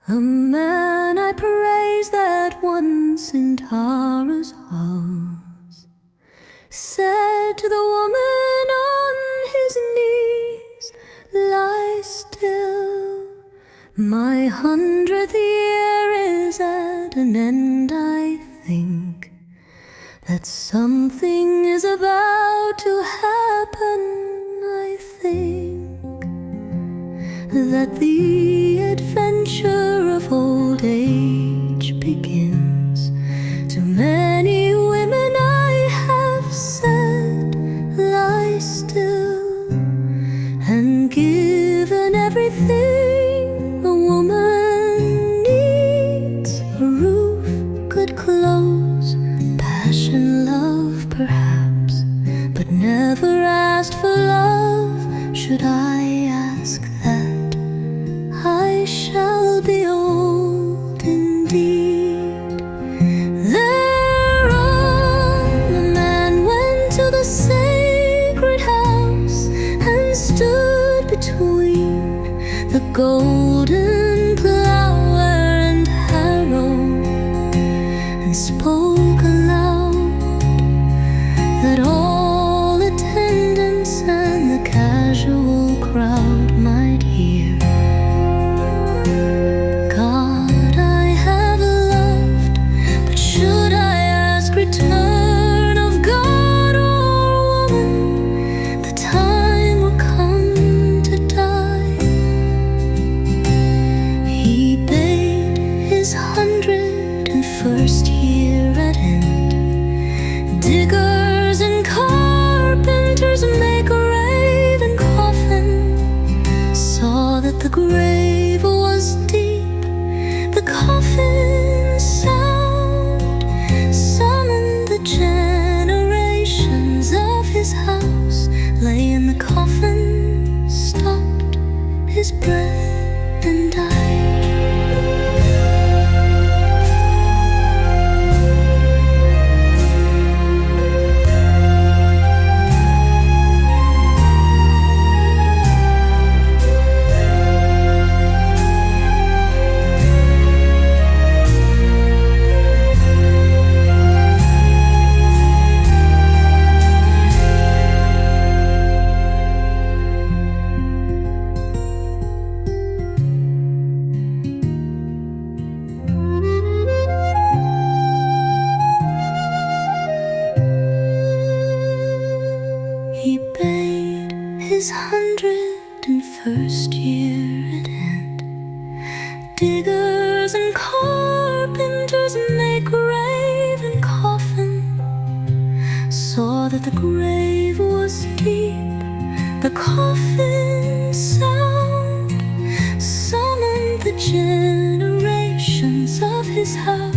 A man I praise that once in Tara's house said to the woman on his knees, "Lie still, my 100th year is at an end. I think that something is about to happen. I think that the adventure of old age begins. To many women I have said, lie still, and given everything a woman needs, a roof, good clothes, passion, love perhaps, but never asked for love. Should I ask that? I shall be old indeed." Thereon the man went to the sacred house and stood between the golden plow and harrow, and spoke aloud that all attendants and the casual crowd might hear. "God I have loved, but should I ask return of God or woman? The time will come to die." He bade his 101st year at end. Diggers and carpenters make a raven coffin, saw that the grave was deep, the coffin sound summoned the generations of his house, lay in the coffin, stopped his breath and died. He bade his 101st year at end. Diggers and carpenters make grave and coffin, saw that the grave was deep, the coffin sound summoned the generations of his house,